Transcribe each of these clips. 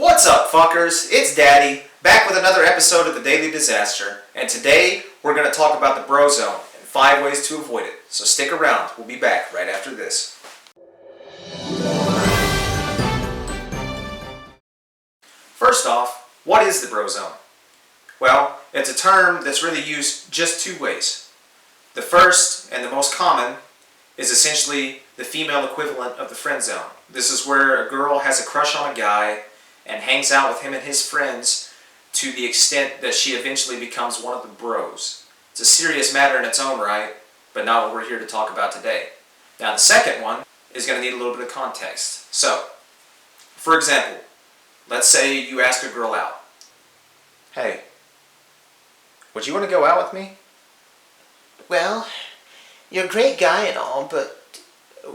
What's up, fuckers? It's Daddy, back with another episode of The Daily Disaster, and today we're going to talk about the bro zone and 5 ways to avoid it. So stick around, we'll be back right after this. First off, what is the bro zone? Well, it's a term that's really used just 2 ways. The first, and the most common, is essentially the female equivalent of the friend zone. This is where a girl has a crush on a guy and hangs out with him and his friends to the extent that she eventually becomes one of the bros. It's a serious matter in its own right, but not what we're here to talk about today. Now the second one is going to need a little bit of context. So, for example, let's say you ask a girl out. Hey, would you want to go out with me? Well, you're a great guy and all, but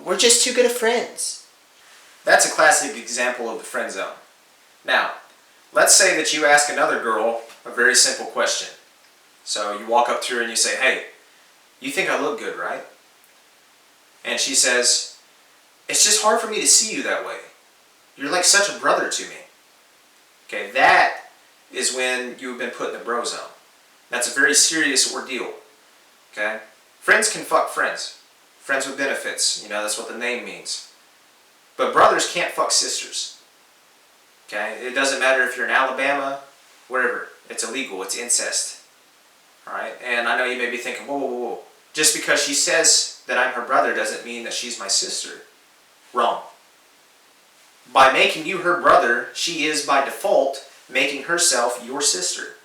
we're just too good of friends. That's a classic example of the friend zone. Now, let's say that you ask another girl a very simple question. So you walk up to her and you say, hey, you think I look good, right? And she says, it's just hard for me to see you that way. You're like such a brother to me. Okay, that is when you've been put in the bro zone. That's a very serious ordeal. Okay? Friends can fuck friends. Friends with benefits. That's what the name means. But brothers can't fuck sisters. Okay? It doesn't matter if you're in Alabama, wherever. It's illegal. It's incest. Alright? And I know you may be thinking, whoa, whoa, whoa. Just because she says that I'm her brother doesn't mean that she's my sister. Wrong. By making you her brother, she is by default making herself your sister.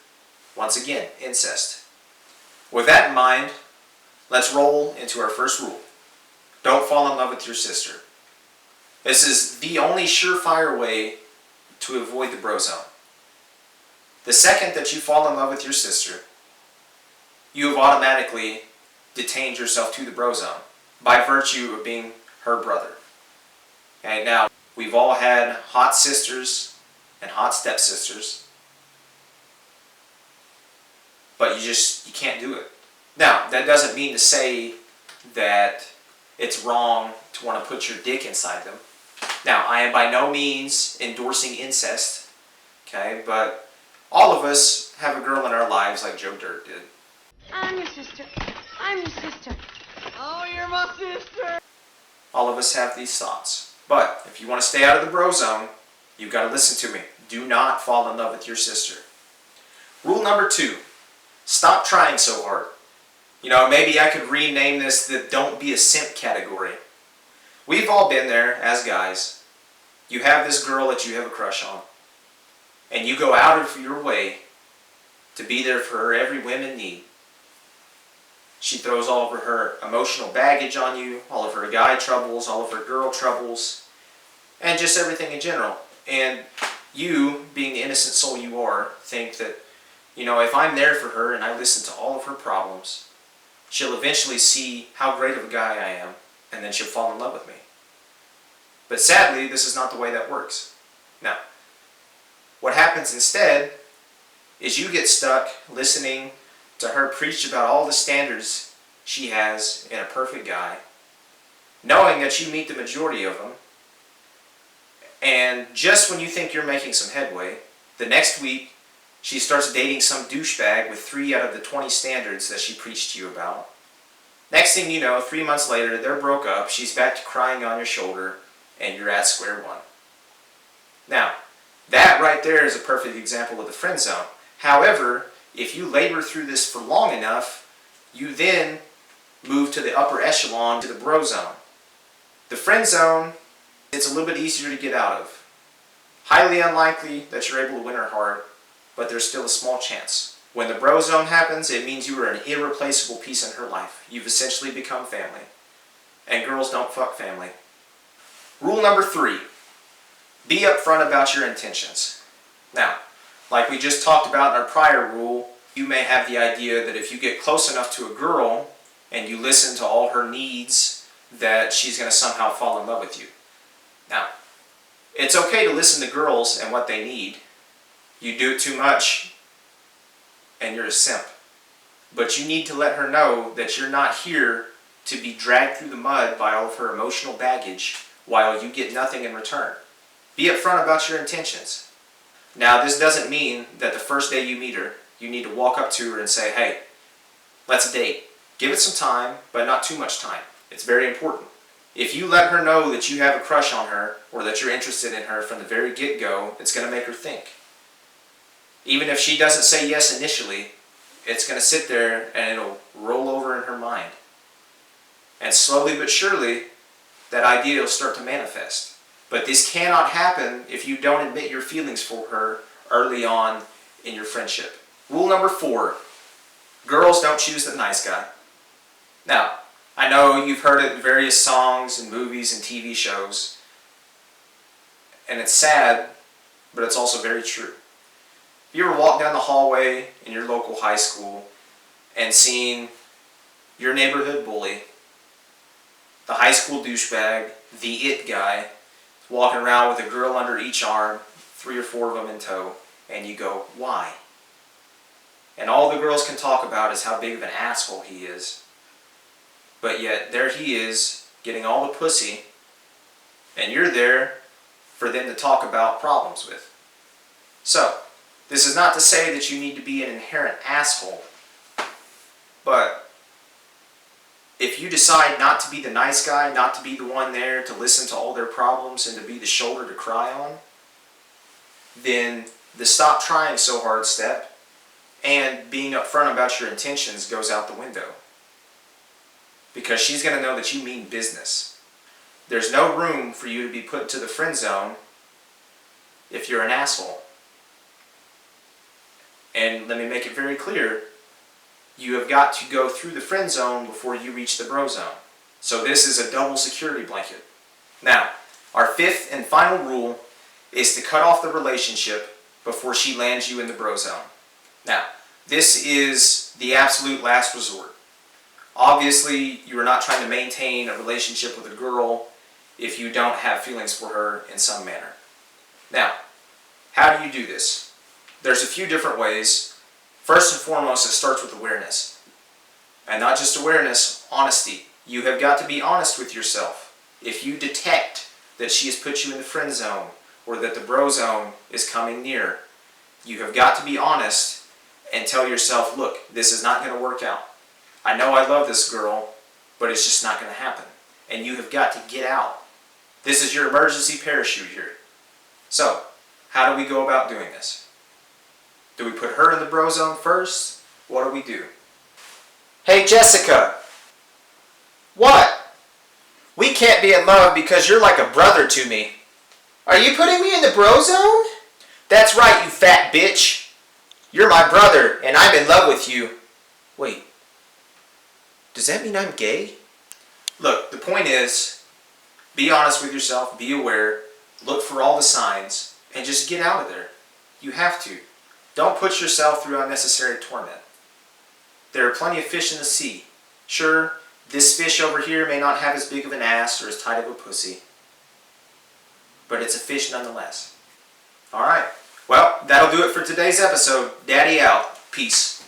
Once again, incest. With that in mind, let's roll into our first rule. Don't fall in love with your sister. This is the only surefire way to avoid the bro zone. The second that you fall in love with your sister, you have automatically detained yourself to the bro zone by virtue of being her brother. Okay, now, we've all had hot sisters and hot stepsisters, but you can't do it. Now, that doesn't mean to say that it's wrong to want to put your dick inside them. Now, I am by no means endorsing incest, okay, but all of us have a girl in our lives like Joe Dirt did. I'm your sister. I'm your sister. Oh, you're my sister. All of us have these thoughts. But if you want to stay out of the bro zone, you've got to listen to me. Do not fall in love with your sister. Rule number 2, stop trying so hard. Maybe I could rename this the don't be a simp category. We've all been there as guys. You have this girl that you have a crush on, and you go out of your way to be there for her every whim and need. She throws all of her emotional baggage on you, all of her guy troubles, all of her girl troubles, and just everything in general. And you, being the innocent soul you are, think that, if I'm there for her and I listen to all of her problems, she'll eventually see how great of a guy I am, and then she'll fall in love with me. But sadly, this is not the way that works. Now, what happens instead is you get stuck listening to her preach about all the standards she has in a perfect guy, knowing that you meet the majority of them, and just when you think you're making some headway, the next week she starts dating some douchebag with 3 out of the 20 standards that she preached to you about. Next thing you know, 3 months later, they're broke up, she's back to crying on your shoulder, and you're at square one. Now, that right there is a perfect example of the friend zone. However, if you labor through this for long enough, you then move to the upper echelon, to the bro zone. The friend zone, it's a little bit easier to get out of. Highly unlikely that you're able to win her heart, but there's still a small chance. When the bro zone happens, it means you are an irreplaceable piece in her life. You've essentially become family. And girls don't fuck family. Rule number 3, be upfront about your intentions. Now, like we just talked about in our prior rule, you may have the idea that if you get close enough to a girl and you listen to all her needs, that she's going to somehow fall in love with you. Now, it's okay to listen to girls and what they need. You do it too much, and you're a simp. But you need to let her know that you're not here to be dragged through the mud by all of her emotional baggage while you get nothing in return. Be upfront about your intentions. Now, this doesn't mean that the first day you meet her, you need to walk up to her and say, hey, let's date. Give it some time, but not too much time. It's very important. If you let her know that you have a crush on her or that you're interested in her from the very get-go, it's going to make her think. Even if she doesn't say yes initially, it's going to sit there and it'll roll over in her mind. And slowly but surely, that idea will start to manifest. But this cannot happen if you don't admit your feelings for her early on in your friendship. Rule number 4, girls don't choose the nice guy. Now, I know you've heard it in various songs and movies and TV shows, and it's sad, but it's also very true. Have you ever walked down the hallway in your local high school and seen your neighborhood bully, the high school douchebag, the it guy, walking around with a girl under each arm, 3 or 4 of them in tow, and you go, why? And all the girls can talk about is how big of an asshole he is. But yet, there he is, getting all the pussy, and you're there for them to talk about problems with. So, this is not to say that you need to be an inherent asshole, but if you decide not to be the nice guy, not to be the one there to listen to all their problems and to be the shoulder to cry on, then the stop trying so hard step and being upfront about your intentions goes out the window. Because she's going to know that you mean business. There's no room for you to be put into the friend zone if you're an asshole. And let me make it very clear, you have got to go through the friend zone before you reach the bro zone. So this is a double security blanket. Now, our 5th and final rule is to cut off the relationship before she lands you in the bro zone. Now, this is the absolute last resort. Obviously, you are not trying to maintain a relationship with a girl if you don't have feelings for her in some manner. Now, how do you do this? There's a few different ways. First and foremost, it starts with awareness. And not just awareness, honesty. You have got to be honest with yourself. If you detect that she has put you in the friend zone or that the bro zone is coming near, you have got to be honest and tell yourself, look, this is not going to work out. I know I love this girl, but it's just not going to happen. And you have got to get out. This is your emergency parachute here. So, how do we go about doing this? Do we put her in the bro zone first? What do we do? Hey, Jessica. What? We can't be in love because you're like a brother to me. Are you putting me in the bro zone? That's right, you fat bitch. You're my brother, and I'm in love with you. Wait. Does that mean I'm gay? Look, the point is, be honest with yourself, be aware, look for all the signs, and just get out of there. You have to. Don't put yourself through unnecessary torment. There are plenty of fish in the sea. Sure, this fish over here may not have as big of an ass or as tight of a pussy, but it's a fish nonetheless. Alright, well, that'll do it for today's episode. Daddy out. Peace.